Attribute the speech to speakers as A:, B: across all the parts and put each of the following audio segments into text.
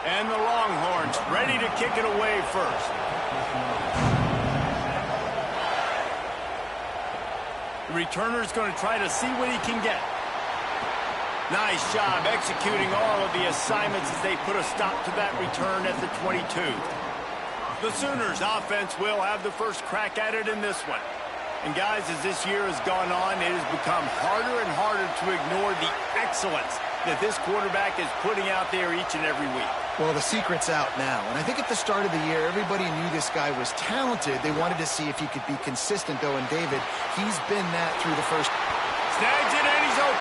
A: And the Longhorns ready to kick it away first. The returner's going to try to see what he can get. Nice job executing all of the assignments as they put a stop to that return at the 22. The Sooners offense will have the first crack at it in this one. And guys, as this year has gone on, it has become harder and harder to ignore the excellence that this quarterback is putting out there each and every week.
B: Well, the secret's out now. And I think at the start of the year, everybody knew this guy was talented. They wanted to see if he could be consistent, though. And David, he's been that through the first.
A: Snags it, and he's open.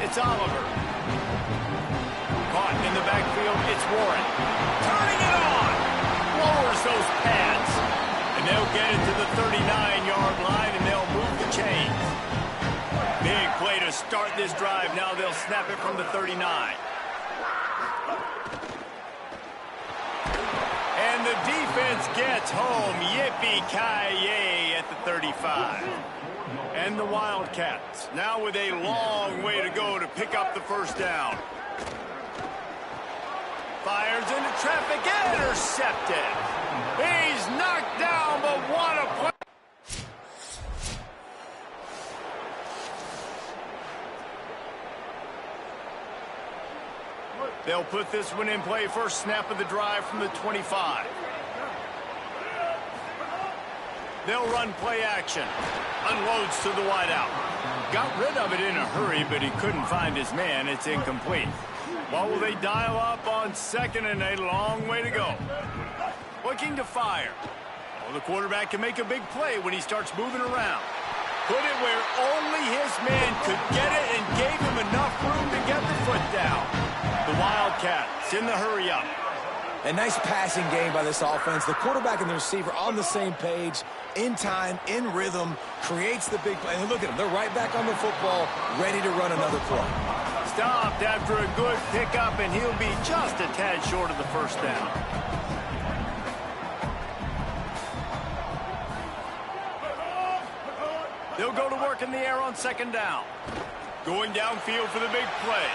A: It's Oliver. Caught in the backfield, it's Warren. Turning it on. Lowers those pads. And they'll get it to the 39-yard line, and they'll move the chains. Big play to start this drive. Now they'll snap it from the 39. And the defense gets home. Yippee-ki-yay at the 35. And the Wildcats now with a long way to go to pick up the first down. Fires into traffic, intercepted. He's knocked down, but what a play. They'll put this one in play. First snap of the drive from the 25. They'll run play action. Unloads to the wideout. Got rid of it in a hurry, but he couldn't find his man. It's incomplete. What will they dial up on second, and a long way to go? Looking to fire. Well, the quarterback can make a big play when he starts moving around. Put it where only his man could get it and gave him enough room to get the foot down. The Wildcats in the hurry-up.
C: A nice passing game by this offense. The quarterback and the receiver on the same page, in time, in rhythm, creates the big play. And look at them. They're right back on the football, ready to run another play.
A: Stopped after a good pickup, and he'll be just a tad short of the first down. They'll go to work in the air on second down. Going downfield for the big play.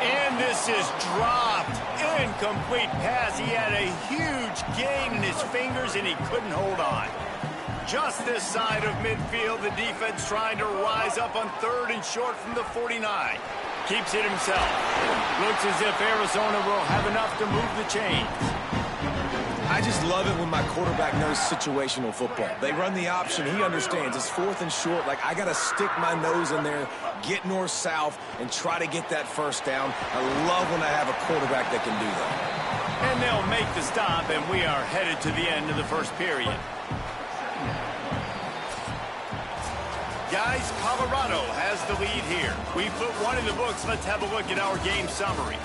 A: And this is dropped. Incomplete pass. He had a huge gain in his fingers, and he couldn't hold on. Just this side of midfield, the defense trying to rise up on third and short from the 49. Keeps it himself. Looks as if Arizona will have enough to move the chains.
C: I just love it when my quarterback knows situational football. They run the option. He understands. It's fourth and short. Like, I got to stick my nose in there, get north-south, and try to get that first down. I love when I have a quarterback that can do that.
A: And they'll make the stop, and we are headed to the end of the first period. Guys, Colorado has the lead here. We put one in the books. Let's have a look at our game summary.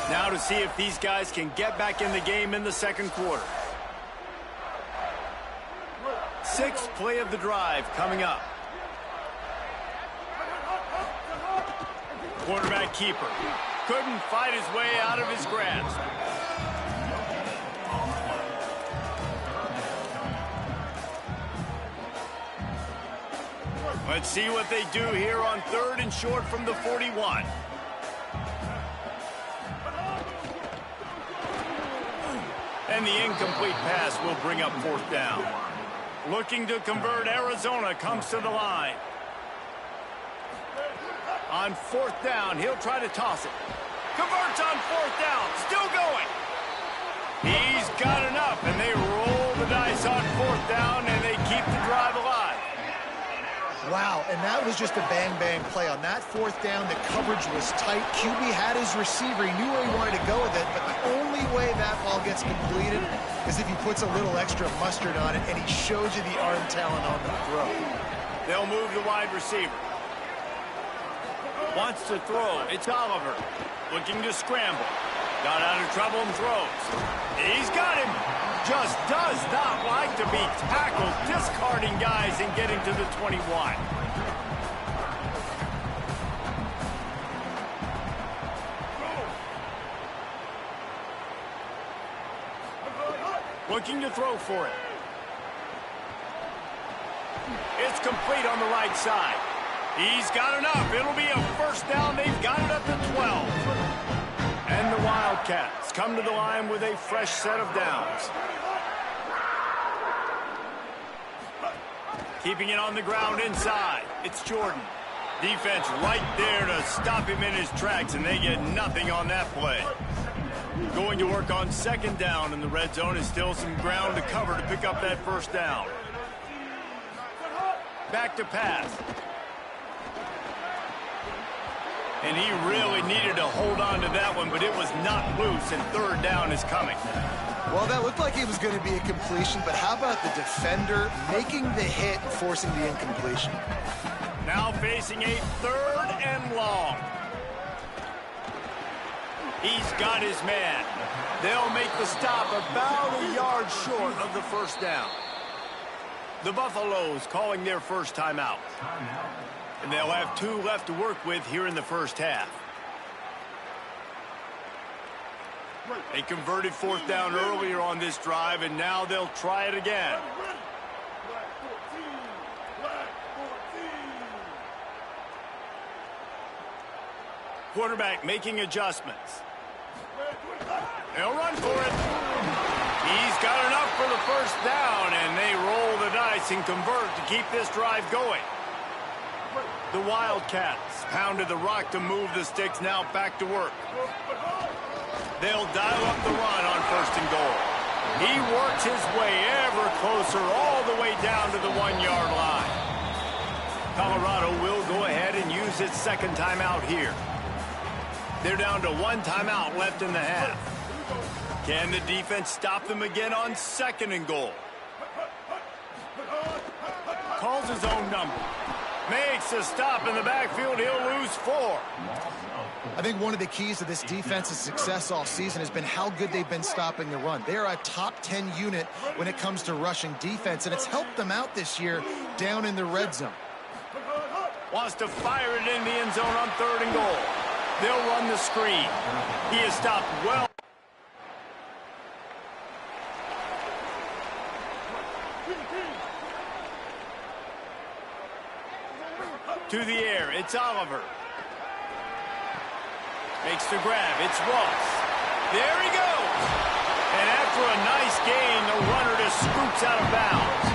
A: Now to see if these guys can get back in the game in the second quarter. Sixth play of the drive coming up. Quarterback keeper. Couldn't fight his way out of his grasp. Let's see what they do here on third and short from the 41. And the incomplete pass will bring up fourth down. Looking to convert, Arizona comes to the line. On fourth down, he'll try to toss it. Converts on fourth down, still going. He's got enough, and they roll the dice on fourth down, and they keep the drive alive.
B: Wow, and that was just a bang-bang play. On that fourth down, the coverage was tight. QB had his receiver. He knew where he wanted to go with it, but the only way that ball gets completed is if he puts a little extra mustard on it, and he shows you the arm talent on the throw.
A: They'll move the wide receiver. Wants to throw. It's Oliver. Looking to scramble. Got out of trouble and throws. He's got him. Just does not like to be tackled, discarding guys and getting to the 21. Looking to throw for it. It's complete on the right side. He's got enough. It'll be a first down. They've got it up to 12. And the Wildcats come to the line with a fresh set of downs. Keeping it on the ground inside. It's Jordan. Defense right there to stop him in his tracks, and they get nothing on that play. Going to work on second down, and the red zone is still some ground to cover to pick up that first down. Back to pass. And he really needed to hold on to that one, but it was not loose, and third down is coming.
B: Well, that looked like it was going to be a completion, but how about the defender making the hit, forcing the incompletion?
A: Now facing a third and long. He's got his man. They'll make the stop about a yard short of the first down. The Buffaloes calling their first timeout. And they'll have 2 left to work with here in the first half. They converted fourth down earlier on this drive, and now they'll try it again. Quarterback making adjustments. They'll run for it. He's got enough for the first down, and they roll the dice and convert to keep this drive going. The Wildcats pounded the rock to move the sticks, now back to work. They'll dial up the run on first and goal. He works his way ever closer all the way down to the 1-yard line. Colorado will go ahead and use its second timeout here. They're down to 1 timeout left in the half. Can the defense stop them again on second and goal? Calls his own number. Makes a stop in the backfield. He'll lose 4.
B: I think one of the keys to this defense's success all season has been how good they've been stopping the run. They are a top 10 unit when it comes to rushing defense, and it's helped them out this year down in the red zone.
A: Wants to fire it in the end zone on third and goal. They'll run the screen. He is stopped well. To the air, it's Oliver. Makes the grab, it's Ross. There he goes. And after a nice gain, the runner just scoops out of bounds.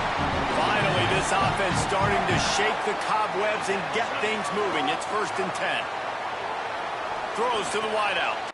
A: Finally, this offense starting to shake the cobwebs and get things moving. It's 1st and 10. Throws to the wideout.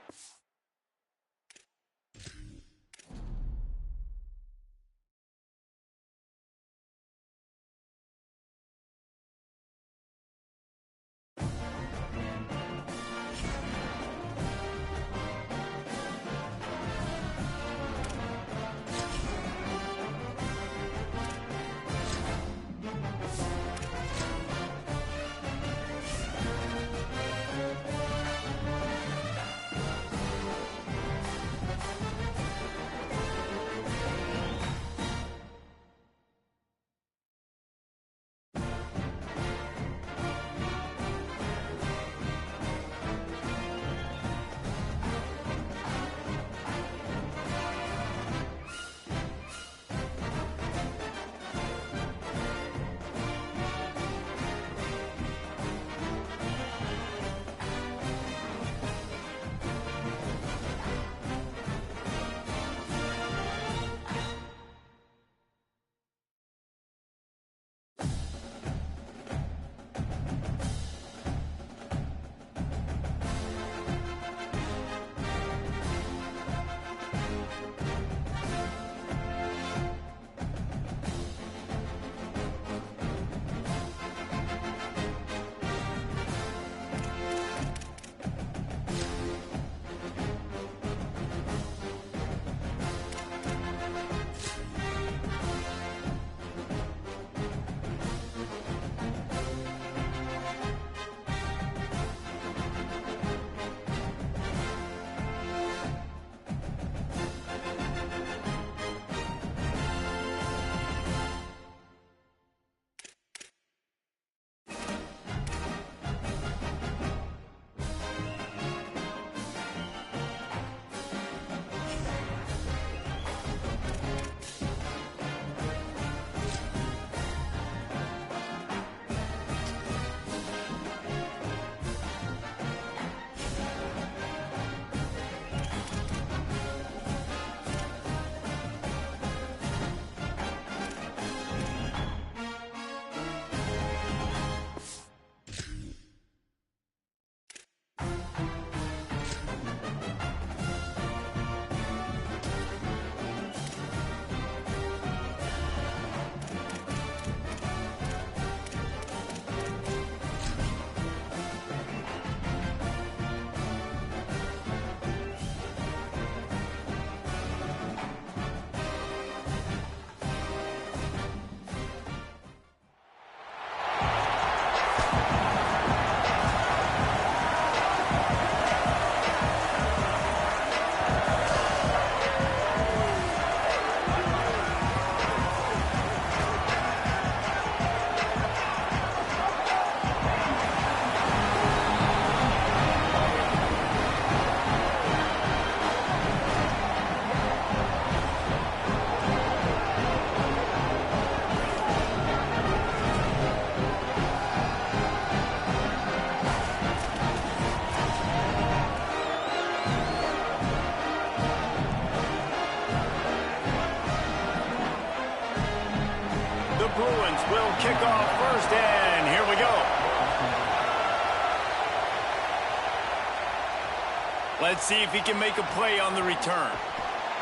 A: Let's see if he can make a play on the return.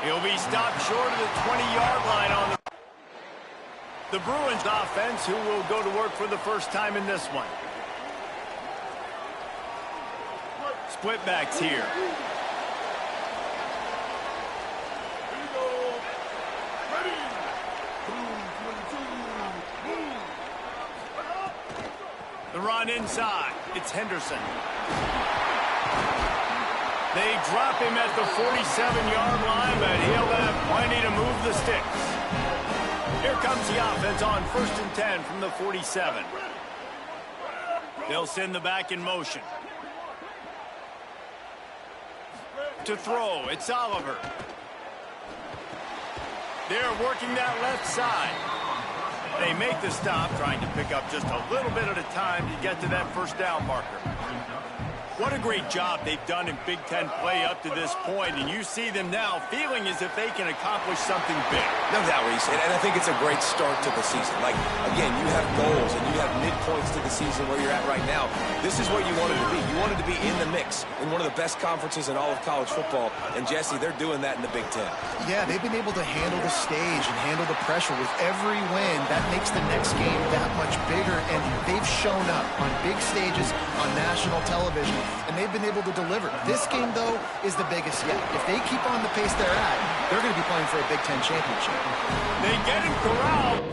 A: He'll be stopped short of the 20-yard line on the Bruins offense, who will go to work for the first time in this one. Split backs here. The run inside. It's Henderson. They drop him at the 47-yard line, but he'll have plenty to move the sticks. Here comes the offense on 1st and 10 from the 47. They'll send the back in motion. To throw, it's Oliver. They're working that left side. They make the stop, trying to pick up just a little bit at a time to get to that first down marker. What a great job they've done in Big Ten play up to this point, and you see them now feeling as if they can accomplish something big.
C: No doubt, Reese, and I think it's a great start to the season. Like, again, you have goals and you have midpoints to the season where you're at right now. This is where you wanted to be. You wanted to be in the mix in one of the best conferences in all of college football, and Jesse, they're doing that in the Big Ten.
B: Yeah, they've been able to handle the stage and handle the pressure with every win. That makes the next game that much bigger, and they've shown up on big stages on national television, and they've been able to deliver. This game, though, is the biggest yet. If they keep on the pace they're at, they're going to be playing for a Big Ten championship.
A: They get him corralled.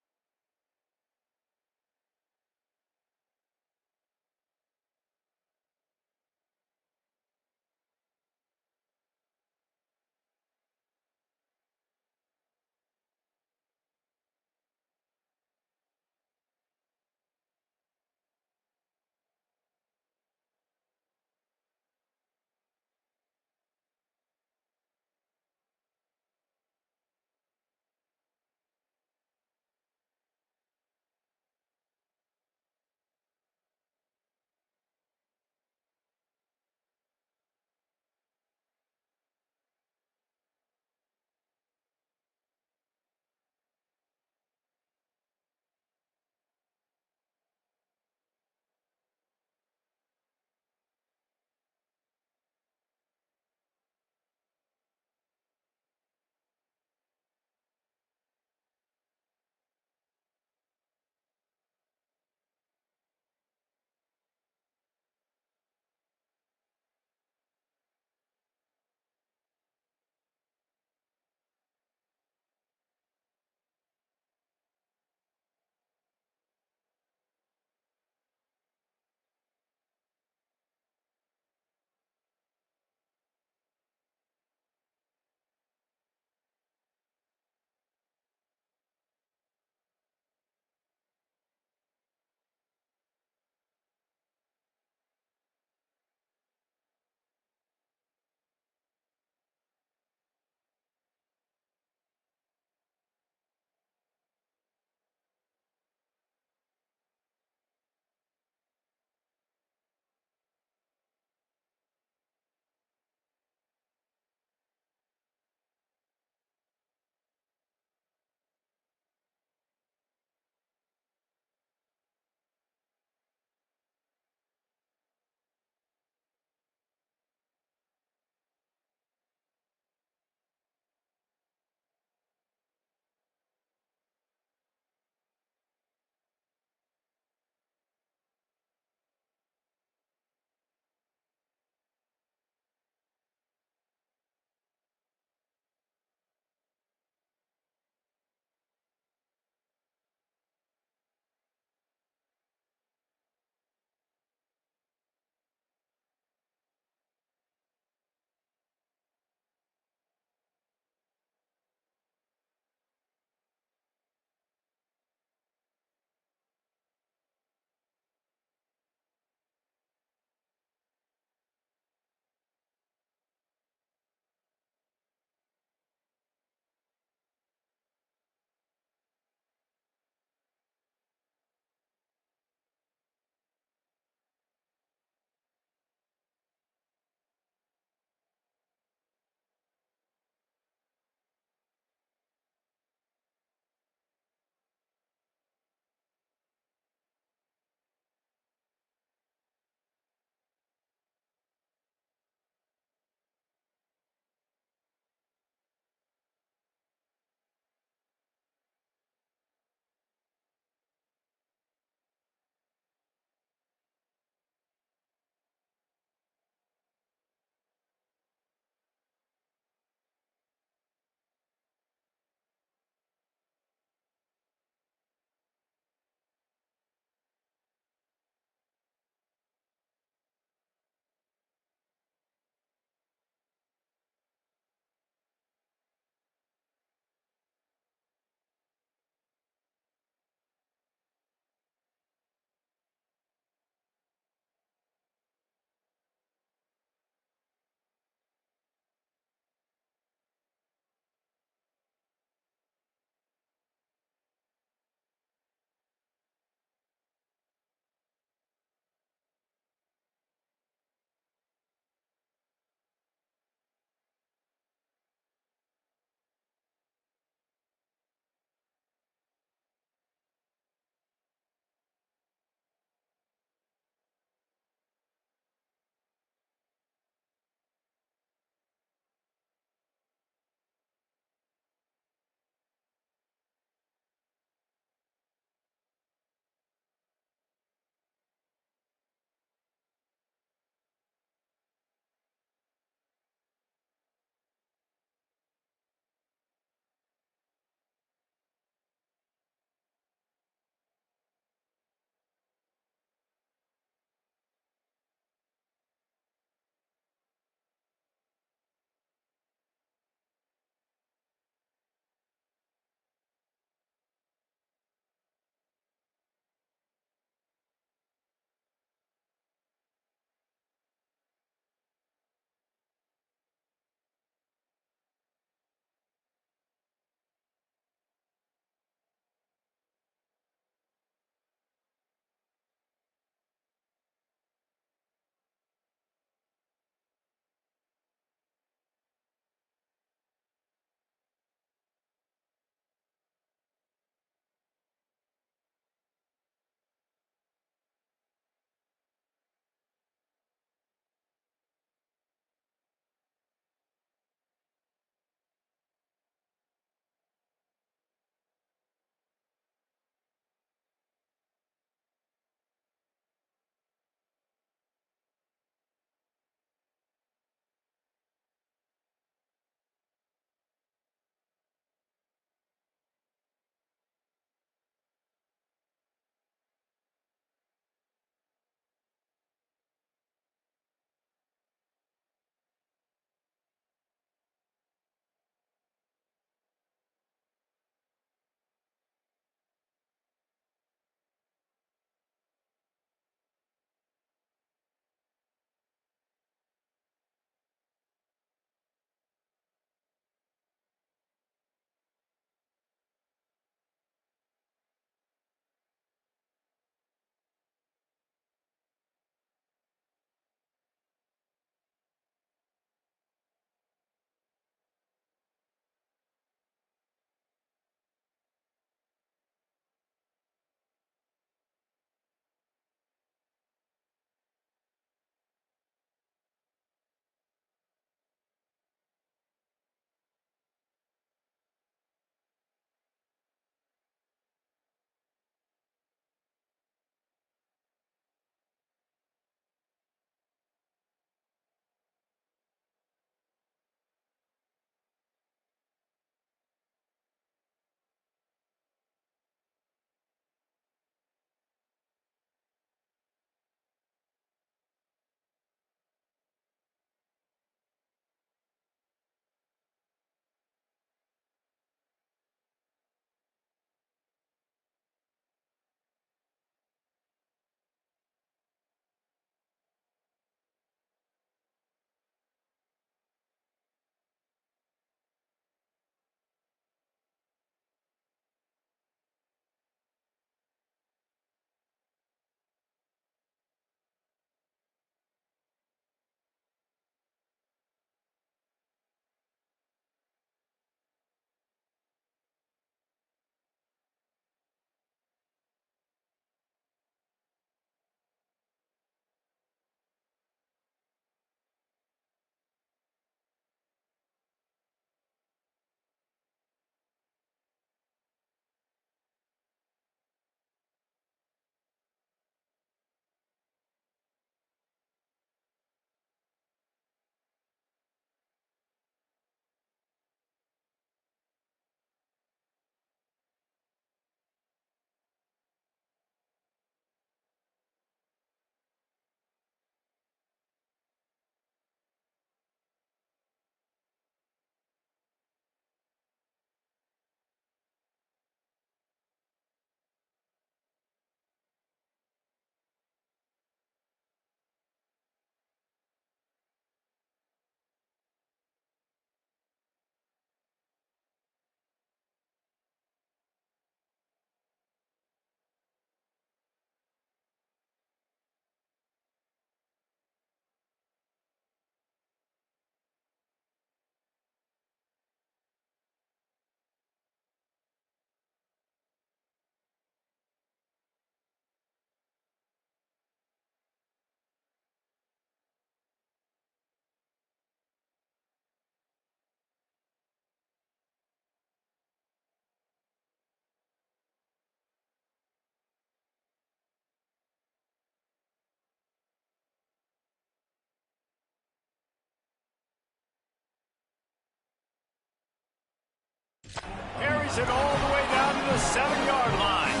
A: it all the way down to the 7-yard line.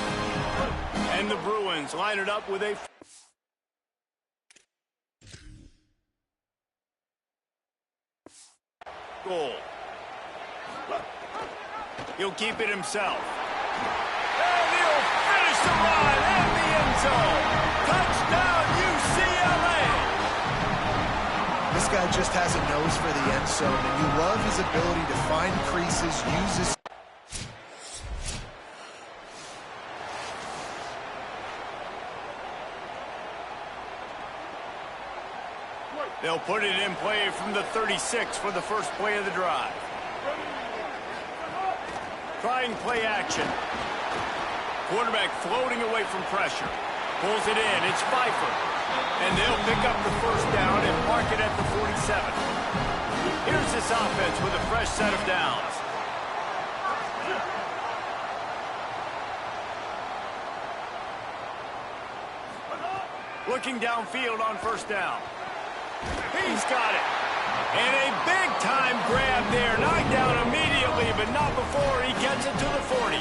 A: And the Bruins line it up with a goal. He'll keep it himself. And he'll finish the run in the end zone. Touchdown, UCLA!
B: This guy just has a nose for the end zone, and you love his ability to find creases, use his...
A: They'll put it in play from the 36 for the first play of the drive. Trying play action. Quarterback floating away from pressure. Pulls it in. It's Pfeiffer. And they'll pick up the first down and mark it at the 47. Here's this offense with a fresh set of downs. Looking downfield on first down. He's got it. And a big-time grab there. Knocked down immediately, but not before he gets it to the 40.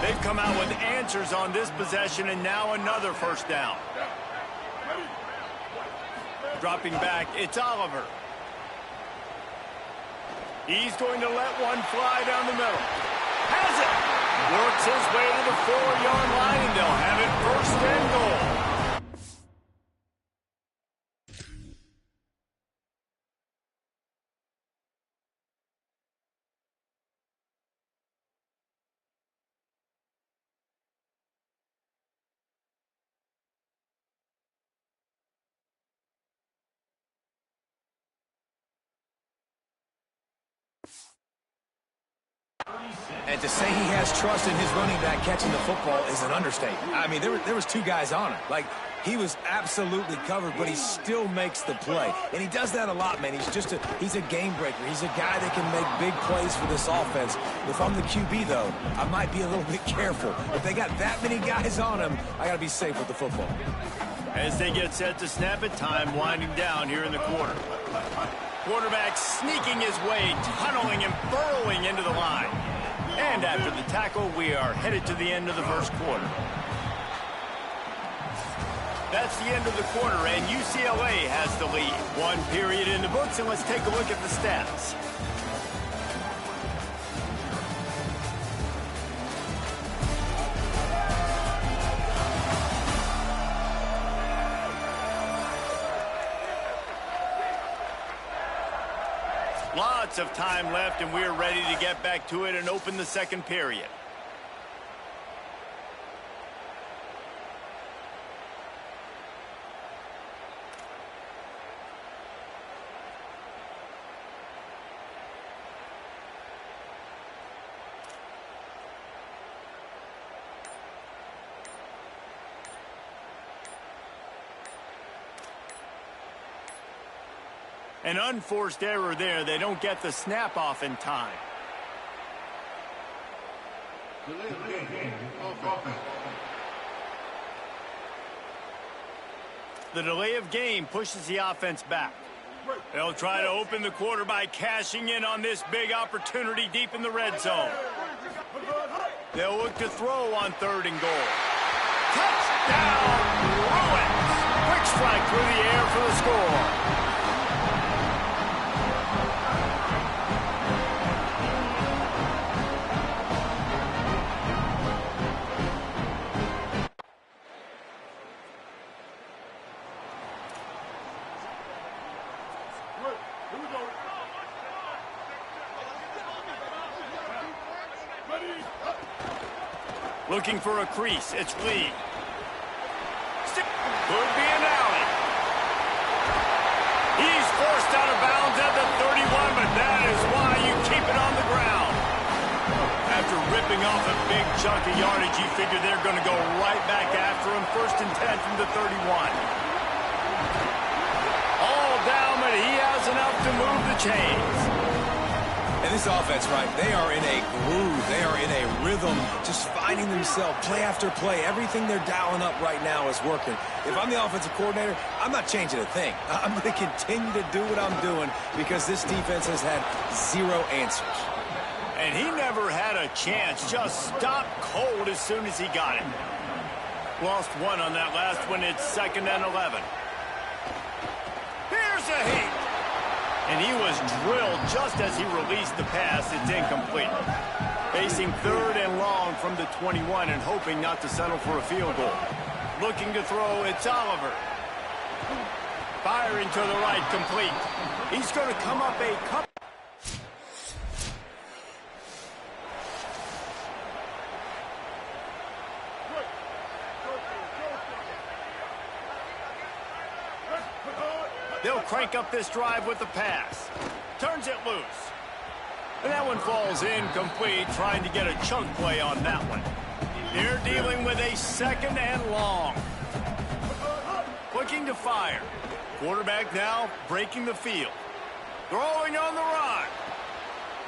A: They've come out with answers on this possession, and now another first down. Dropping back, it's Oliver. He's going to let one fly down the middle. Has it. Works his way to the 4-yard line, and they'll have it first and goal.
C: And to say he has trust in his running back catching the football is an understatement. I mean, there was 2 guys on him. Like, he was absolutely covered, but he still makes the play. And he does that a lot, man. He's a game breaker. He's a guy that can make big plays for this offense. If I'm the QB, though, I might be a little bit careful. If they got that many guys on him, I got to be safe with the football.
A: As they get set to snap it, time winding down here in the quarter. Quarterback sneaking his way, tunneling and burrowing into the line. And after the tackle, we are headed to the end of the first quarter. That's the end of the quarter, and UCLA has the lead. 1 period in the books, and let's take a look at the stats. Lots of time left, and we're ready to get back to it and open the second period. An unforced error there. They don't get the snap off in time. The delay of game pushes the offense back. They'll try to open the quarter by cashing in on this big opportunity deep in the red zone. They'll look to throw on 3rd and goal. Touchdown, Bruins! Quick strike through the air for the score. Looking for a crease. It's Lee. Could be an alley. He's forced out of bounds at the 31, but that is why you keep it on the ground. After ripping off a big chunk of yardage, you figure they're going to go right back after him. 1st and 10 from the 31. All down, but he has enough to move the chains.
C: And this offense, right, they are in a groove. They are in a rhythm, just finding themselves play after play. Everything they're dialing up right now is working. If I'm the offensive coordinator, I'm not changing a thing. I'm going to continue to do what I'm doing because this defense has had 0 answers.
A: And he never had a chance. Just stopped cold as soon as he got it. Lost one on that last one. It's 2nd and 11. Here's a hit. And he was drilled just as he released the pass. It's incomplete. Facing 3rd and long from the 21 and hoping not to settle for a field goal. Looking to throw, it's Oliver. Firing to the right, complete. He's going to come up a couple. They'll crank up this drive with the pass. Turns it loose. And that one falls incomplete, trying to get a chunk play on that one. They're dealing with a 2nd and long. Looking to fire. Quarterback now breaking the field. Throwing on the run.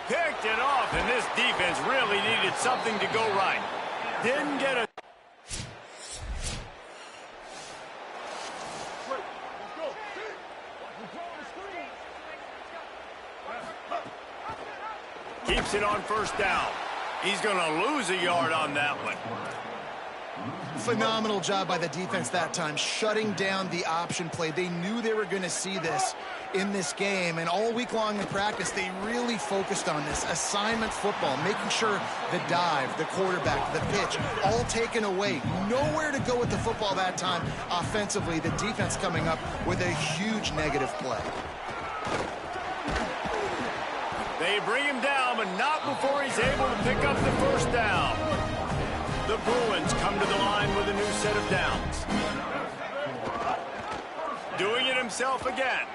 A: Picked it off, and this defense really needed something to go right. Didn't get a... Keeps it on 1st down. He's going to lose a yard on that one.
B: Phenomenal job by the defense that time, shutting down the option play. They knew they were going to see this in this game, and all week long in practice, they really focused on this assignment football, making sure the dive, the quarterback, the pitch, all taken away. Nowhere to go with the football that time offensively. The defense coming up with a huge negative play.
A: They bring him down, but not before he's able to pick up the 1st down. The Bruins come to the line with a new set of downs. Doing it himself again.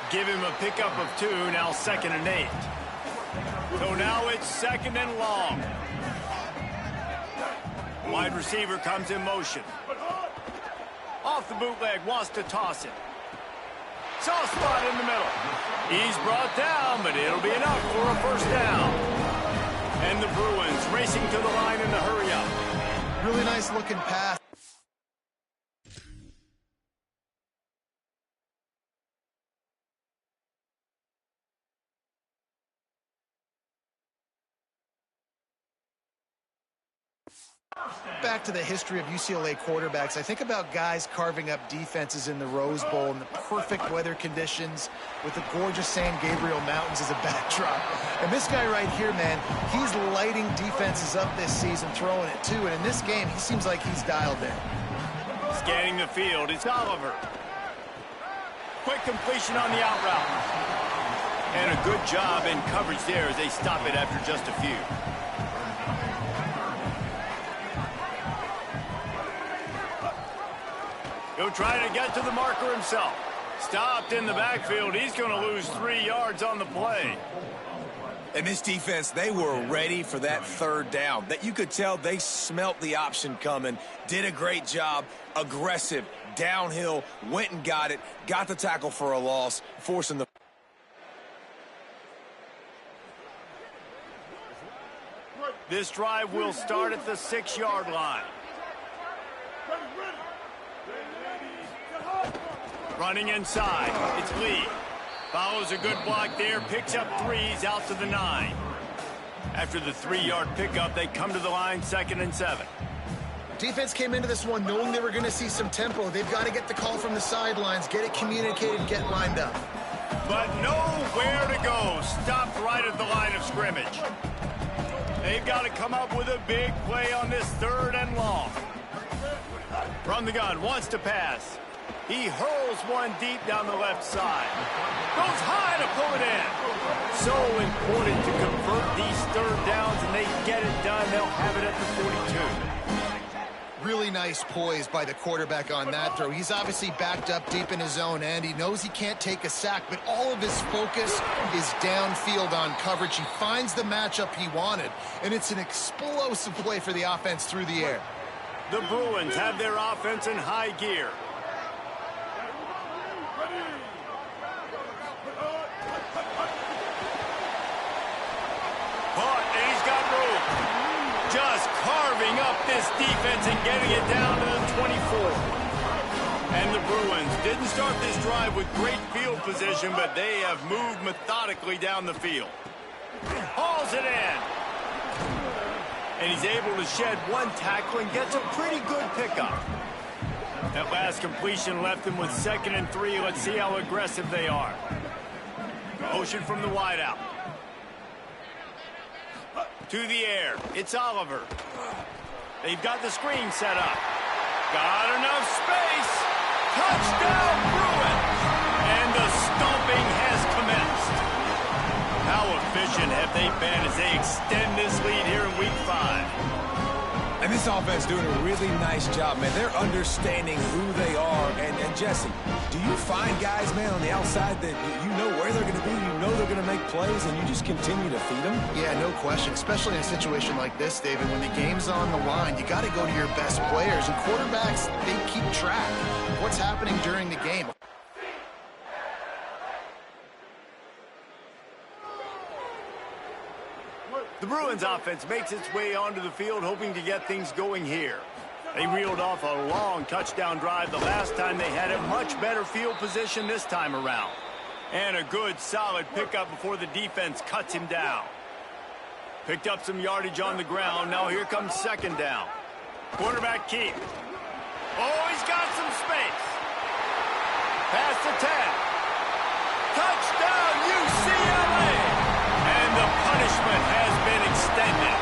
A: Give him a pickup of 2, now 2nd and 8. So now it's 2nd and long. Wide receiver comes in motion. Off the bootleg, wants to toss it. Soft spot in the middle. He's brought down, but it'll be enough for a 1st down. And the Bruins racing to the line in the hurry-up.
B: Really nice looking pass. Back to the history of UCLA quarterbacks, I think about guys carving up defenses in the Rose Bowl in the perfect weather conditions with the gorgeous San Gabriel Mountains as a backdrop. And this guy right here, man, he's lighting defenses up this season, throwing it too. And in this game, he seems like he's dialed in.
A: Scanning the field, it's Oliver. Quick completion on the out route. And a good job in coverage there as they stop it after just a few. He'll try to get to the marker himself. Stopped in the backfield. He's going to lose 3 yards on the play.
C: And this defense, they were ready for that 3rd down. That you could tell they smelt the option coming. Did a great job. Aggressive. Downhill. Went and got it. Got the tackle for a loss. Forcing the...
A: This drive will start at the 6-yard line. Running inside, it's Lee. Follows a good block there, picks up 3s out to the 9. After the 3-yard pickup, they come to the line 2nd and 7.
B: Defense came into this one knowing they were going to see some tempo. They've got to get the call from the sidelines, get it communicated, get lined up.
A: But nowhere to go. Stopped right at the line of scrimmage. They've got to come up with a big play on this 3rd and long. From the gun, wants to pass. He hurls one deep down the left side. Goes high to pull it in. So important to convert these 3rd downs, and they get it done. They'll have it at the 42.
B: Really nice poise by the quarterback on that throw. He's obviously backed up deep in his own end. He knows he can't take a sack, but all of his focus is downfield on coverage. He finds the matchup he wanted, and it's an explosive play for the offense through the air.
A: The Bruins have their offense in high gear. Just carving up this defense and getting it down to the 24. And and the Bruins didn't start this drive with great field position, but they have moved methodically down the field. Hauls it in. And he's able to shed one tackle and gets a pretty good pickup. That last completion left him with 2nd and 3. Let's see how aggressive they are. Motion from the wideout. To the air. It's Oliver. They've got the screen set up. Got enough space. Touchdown, Bruins. And the stomping has commenced. How efficient have they been as they extend this lead here in Week 5?
C: And this offense doing a really nice job, man. They're understanding who they are. And Jesse, do you find guys, man, on the outside that you know where they're going to be, you know they're going to make plays, and you just continue to feed them?
B: Yeah, no question, especially in a situation like this, David. When the game's on the line, you got to go to your best players. And quarterbacks, they keep track of what's happening during the game.
A: The Bruins offense makes its way onto the field, hoping to get things going here. They reeled off a long touchdown drive the last time they had a much better field position this time around. And a good, solid pickup before the defense cuts him down. Picked up some yardage on the ground. Now here comes 2nd down. Quarterback keep. Oh, he's got some space. Past the 10. Touchdown, UCLA! And the punishment has been extended.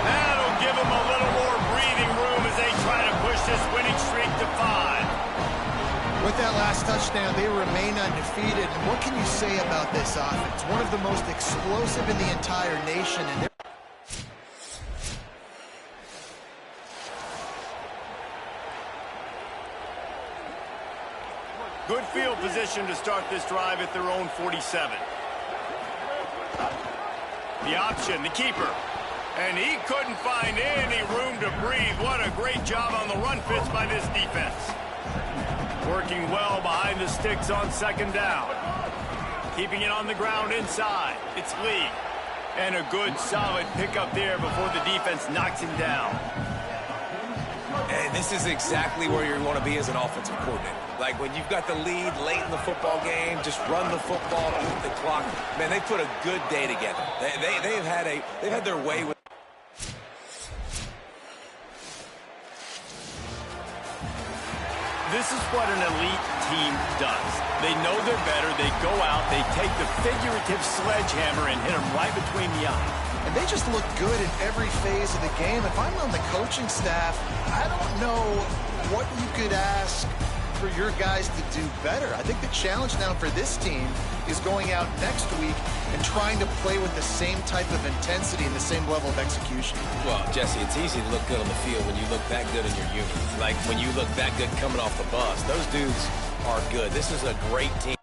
A: That'll give them a little more breathing room as they try to push this winning streak to 5.
B: With that last touchdown, they remain undefeated. And what can you say about this offense? One of the most explosive in the entire nation. And
A: good field position to start this drive at their own 47. The option, the keeper. And he couldn't find any room to breathe. What a great job on the run fits by this defense. Working well behind the sticks on 2nd down. Keeping it on the ground inside. It's Lee. And a good, solid pickup there before the defense knocks him down.
C: And this is exactly where you want to be as an offensive coordinator. Like when you've got the lead late in the football game, just run the football, eat the clock. Man, they put a good day together. They've had their way with.
A: This is what an elite team does. They know they're better. They go out, they take the figurative sledgehammer and hit them right between the eyes.
B: And they just look good in every phase of the game. If I'm on the coaching staff, I don't know what you could ask for your guys to do better. I think the challenge now for this team is going out next week and trying to play with the same type of intensity and the same level of execution.
C: Well, Jesse, it's easy to look good on the field when you look that good in your unit. Like when you look that good coming off the bus. Those dudes are good. This is a great team.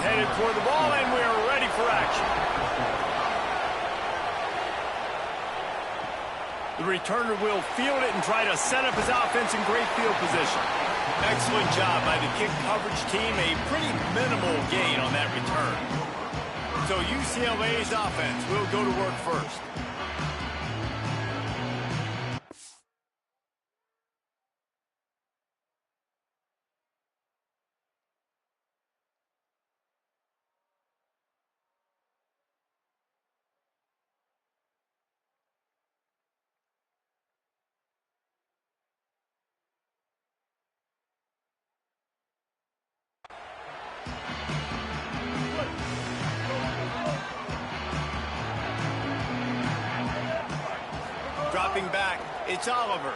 A: Headed toward the ball, and we are ready for action. The returner will field it and try to set up his offense in great field position. Excellent job by the kick coverage team. A pretty minimal gain on that return. So UCLA's offense will go to work first. Dropping back, it's Oliver.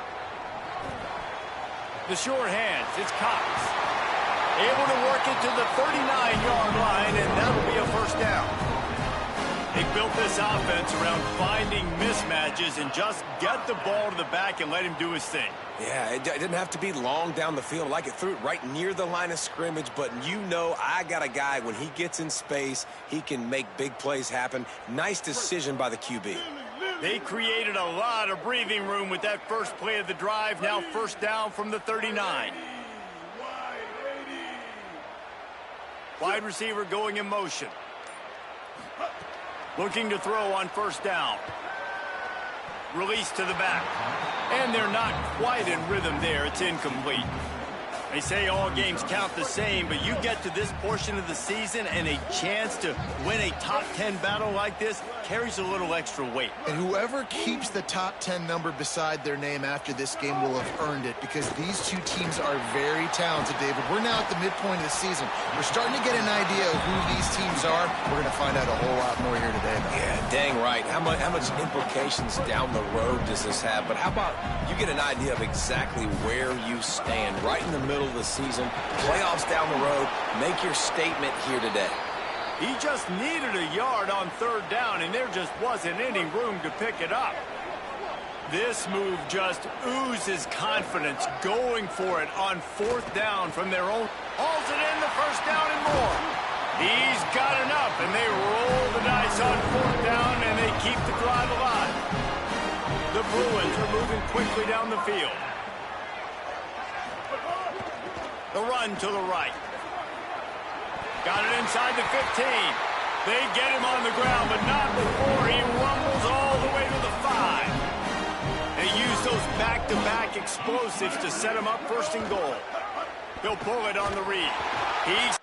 A: The short hands, it's Cox. Able to work it to the 39-yard line, and that'll be a first down. They built this offense around finding mismatches and just get the ball to the back and let him do his thing.
C: Yeah, it didn't have to be long down the field. Like it threw it right near the line of scrimmage, but you know I got a guy, when he gets in space, he can make big plays happen. Nice decision by the QB.
A: They created a lot of breathing room with that first play of the drive. Now first down from the 39. Wide receiver going in motion. Looking to throw on first down. Release to the back. And they're not quite in rhythm there. It's incomplete. They say all games count the same, but you get to this portion of the season and a chance to win a top 10 battle like this carries a little extra weight.
B: And whoever keeps the top 10 number beside their name after this game will have earned it, because these two teams are very talented, David. We're now at the midpoint of the season. We're starting to get an idea of who these teams are. We're going to find out a whole lot more here today.
C: Yeah, dang right. How much implications down the road does this have? But how about you get an idea of exactly where you stand right in the middle of the season, playoffs down the road, make your statement here today.
A: He just needed a yard on third down, and there just wasn't any room to pick it up. This move just oozes confidence, going for it on fourth down from their own. Hauls it in, the first down and more. He's got enough, and they roll the dice on fourth down, and they keep the drive alive. The Bruins are moving quickly down the field. The run to the right. Got it inside the 15. They get him on the ground, but not before he rumbles all the way to the 5. They use those back-to-back explosives to set him up first and goal. They'll pull it on the read. He's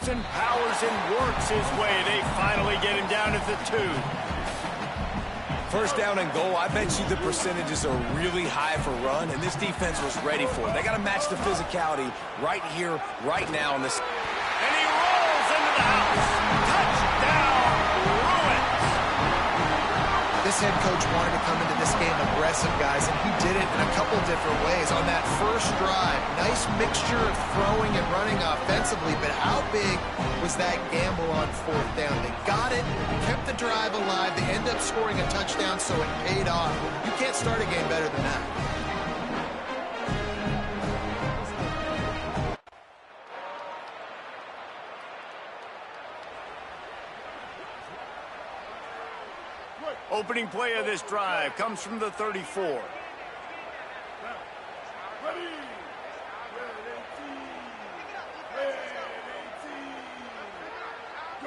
A: Wilson powers and works his way. They finally get him down at the 2.
C: First down and goal, I bet you the percentages are really high for run, and this defense was ready for it. They got to match the physicality right here, right now in this.
A: And he rolls into the house. Touchdown, Bruins.
B: This head coach wanted to come into this game aggressive, guys, and he did it in a couple different ways. On that first drive, nice mixture of throwing and running offensively, but how big was that gamble on 4th down? They got it, kept the drive alive, they end up scoring a touchdown, so it paid off. You can't start a game better than that.
A: Opening play of this drive comes from the 34.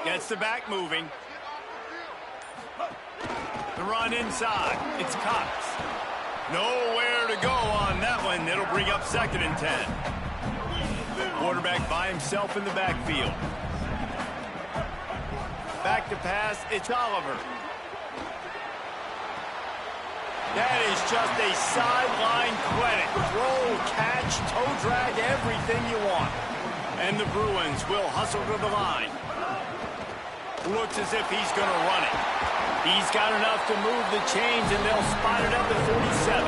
A: Gets the back moving. The run inside. It's Cox. Nowhere to go on that one. It'll bring up 2nd and 10. Quarterback by himself in the backfield. Back to pass. It's Oliver. That is just a sideline credit. Throw, catch, toe drag, everything you want. And the Bruins will hustle to the line. Looks as if he's going to run it. He's got enough to move the chains, and they'll spot it up at 47.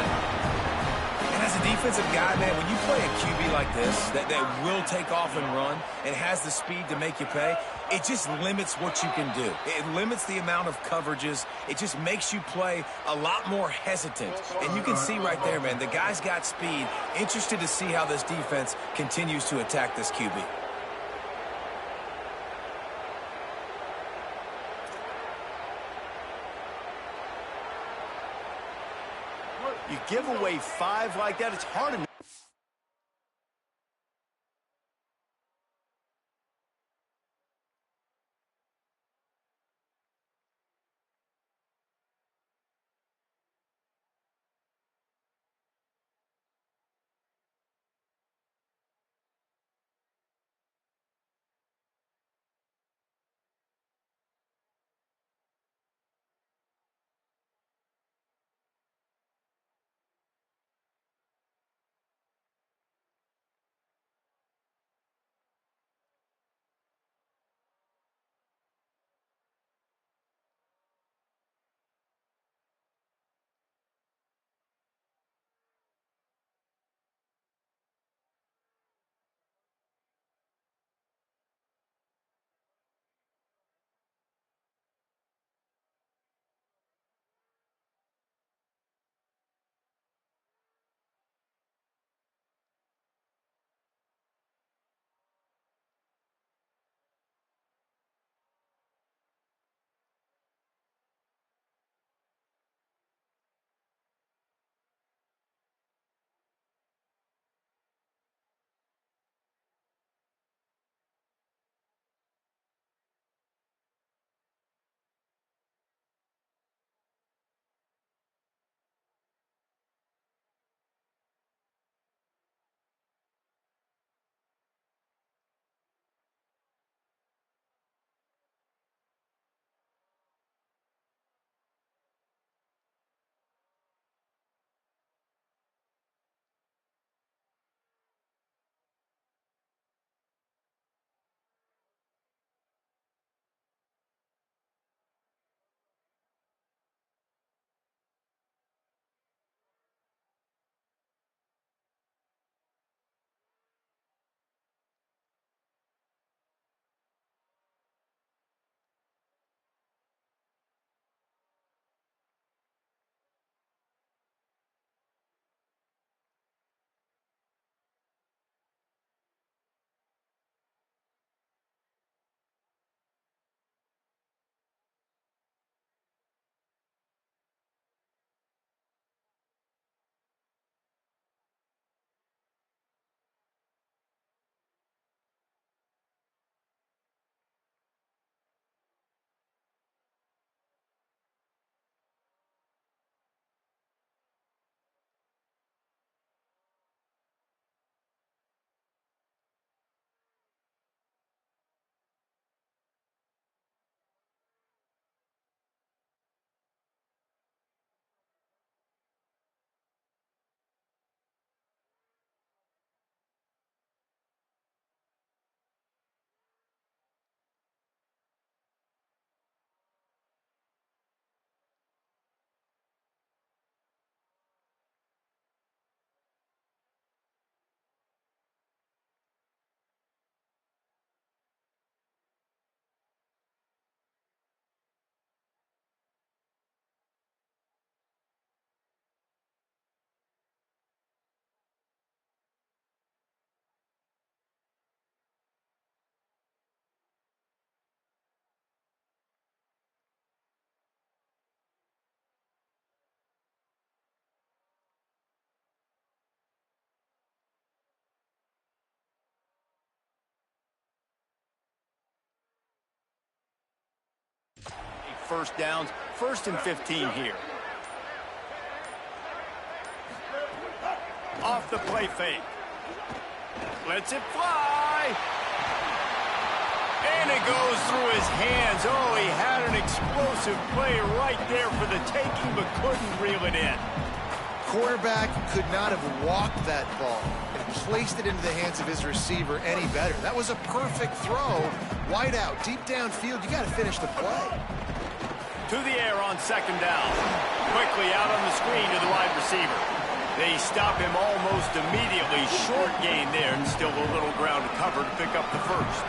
C: And as a defensive guy, man, when you play a QB like this, that will take off and run and has the speed to make you pay, it just limits what you can do. It limits the amount of coverages. It just makes you play a lot more hesitant. And you can see right there, man, the guy's got speed. Interested to see how this defense continues to attack this QB.
A: You give away 5 like that, it's hard enough. first downs. 1st and 15 here. Off the play fake. Lets it fly. And it goes through his hands. Oh, he had an explosive play right there for the taking, but couldn't reel it in.
B: Quarterback could not have walked that ball and placed it into the hands of his receiver any better. That was a perfect throw. Wide out, deep downfield. You got to finish the play.
A: To the air on 2nd down. Quickly out on the screen to the wide receiver. They stop him almost immediately. Short gain there, and still a little ground to cover to pick up the first.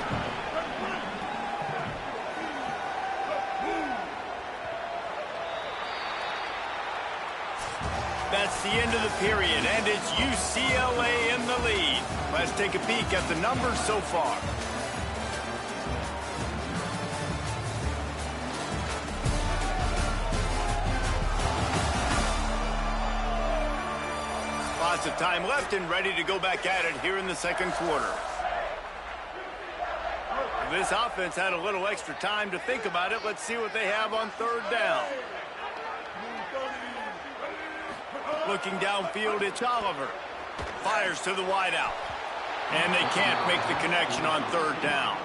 A: That's the end of the period, and it's UCLA in the lead. Let's take a peek at the numbers so far. Lots of time left and ready to go back at it here in the 2nd quarter. This offense had a little extra time to think about it. Let's see what they have on 3rd down. Looking downfield, it's Oliver. Fires to the wideout. And they can't make the connection on 3rd down.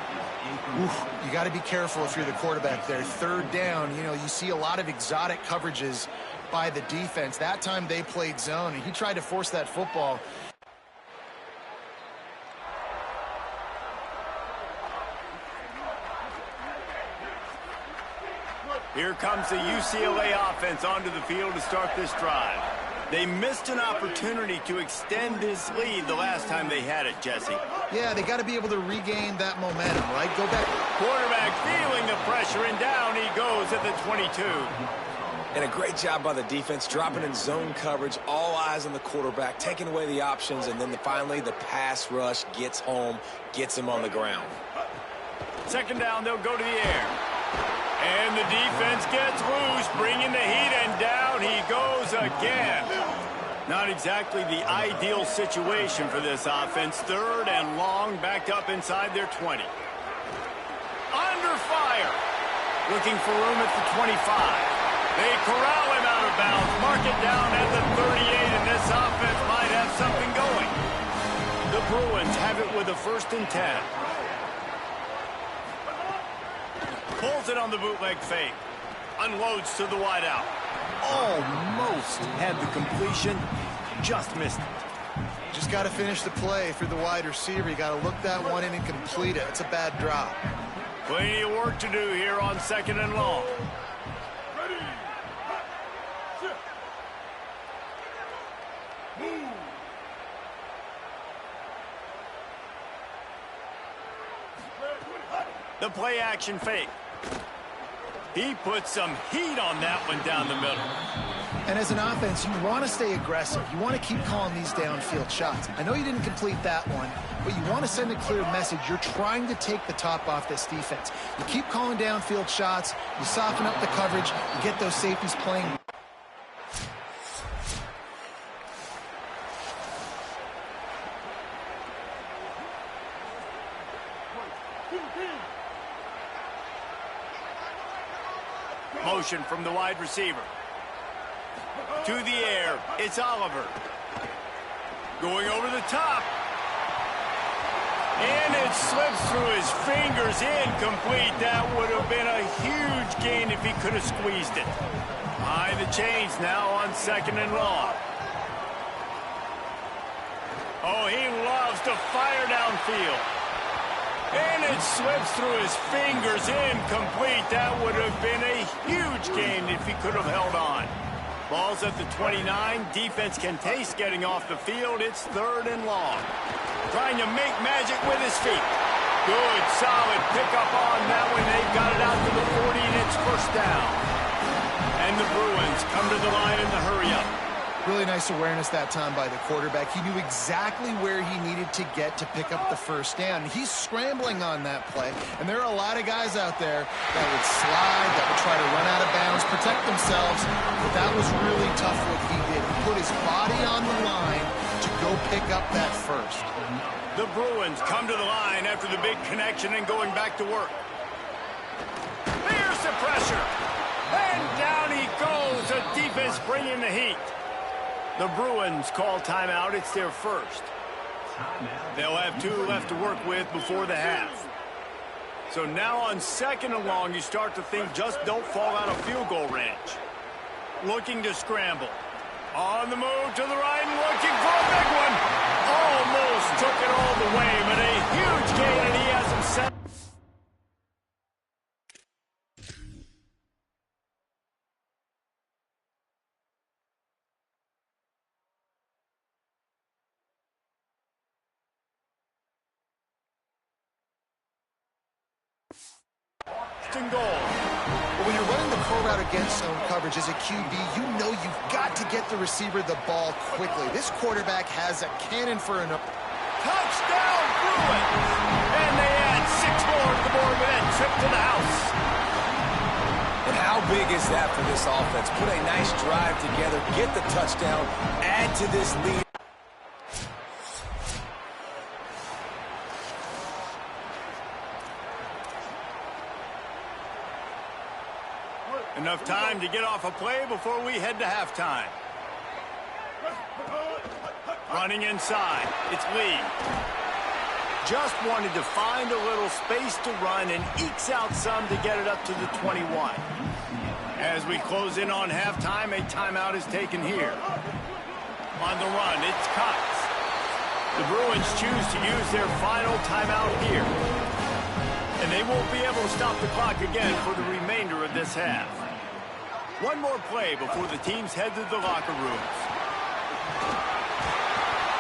B: Oof, you got to be careful if you're the quarterback there. 3rd down, you know, you see a lot of exotic coverages by the defense. That time they played zone, and he tried to force that football.
A: Here comes the UCLA offense onto the field to start this drive. They missed an opportunity to extend this lead the last time they had it, Jesse.
B: Yeah, they got to be able to regain that momentum, right? Go back.
A: Quarterback feeling the pressure, and down he goes at the 22.
C: And a great job by the defense, dropping in zone coverage, all eyes on the quarterback, taking away the options, and then finally the pass rush gets home, gets him on the ground.
A: 2nd down, they'll go to the air. And the defense gets loose, bringing the heat, and down he goes again. Not exactly the ideal situation for this offense. 3rd and long, backed up inside their 20. Under fire. Looking for room at the 25. They corral him out of bounds, mark it down at the 38, and this offense might have something going. The Bruins have it with a 1st and 10. Pulls it on the bootleg fake. Unloads to the wideout. Almost had the completion. Just missed it.
B: Just got to finish the play for the wide receiver. You got to look that one in and complete it. It's a bad drop.
A: Plenty of work to do here on 2nd and long. The play action fake. He puts some heat on that one down the middle.
B: And as an offense, you want to stay aggressive. You want to keep calling these downfield shots. I know you didn't complete that one, but you want to send a clear message. You're trying to take the top off this defense. You keep calling downfield shots. You soften up the coverage. You get those safeties playing.
A: Motion from the wide receiver. To the air, it's Oliver. Going over the top. And it slips through his fingers, incomplete. That would have been a huge gain if he could have squeezed it. High the chains now on 2nd and long. Oh, he loves to fire downfield. And it slips through his fingers, incomplete. That would have been a huge gain if he could have held on. Ball's at the 29. Defense can taste getting off the field. It's 3rd and long. Trying to make magic with his feet. Good, solid pickup on that one. They've got it out to the 40, and it's 1st down. And the Bruins come to the line in the hurry-up.
B: Really nice awareness that time by the quarterback. He knew exactly where he needed to get to pick up the 1st down. He's scrambling on that play, and there are a lot of guys out there that would slide, that would try to run out of bounds, protect themselves, but that was really tough what he did. He put his body on the line to go pick up that 1st.
A: The Bruins come to the line after the big connection and going back to work. There's the pressure. is bringing the heat. The Bruins call timeout. It's their first. They'll have 2 left to work with before the half. So now on 2nd and long, you start to think just don't fall out of field goal range. Looking to scramble. On the move to the right and looking for a big one. Almost took it all the way, but a huge gain, and he has himself. And goal.
B: Well, when you're running the curl route against zone coverage as a QB, you know you've got to get the receiver the ball quickly. This quarterback has a cannon for an...
A: Touchdown, Bruins! And they add 6 more to the board with that trip to the house.
C: But how big is that for this offense? Put a nice drive together, get the touchdown, add to this lead.
A: Enough time to get off a play before we head to halftime. Running inside, it's Lee. Just wanted to find a little space to run and ekes out some to get it up to the 21. As we close in on halftime, a timeout is taken here. On the run, it's Cox. The Bruins choose to use their final timeout here. And they won't be able to stop the clock again for the remainder of this half. One more play before the teams head to the locker rooms.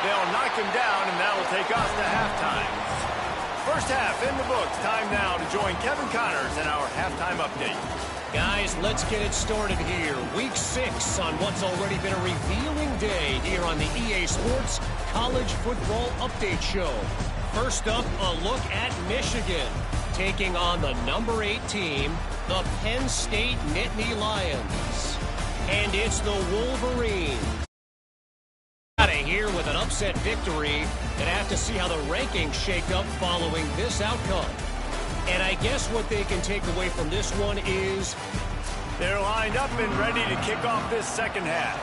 A: They'll knock him down, and that'll take us to halftime. First half in the books. Time now to join Kevin Connors in our halftime update.
D: Guys, let's get it started here. Week 6 on what's already been a revealing day here on the EA Sports College Football Update Show. First up, a look at Michigan, taking on the number 8 team, the Penn State Nittany Lions. And it's the Wolverines. Out of here with an upset victory, and have to see how the rankings shake up following this outcome. And I guess what they can take away from this one is
A: they're lined up and ready to kick off this second half.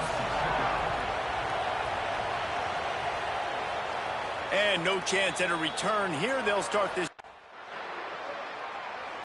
A: And no chance at a return here. They'll start this.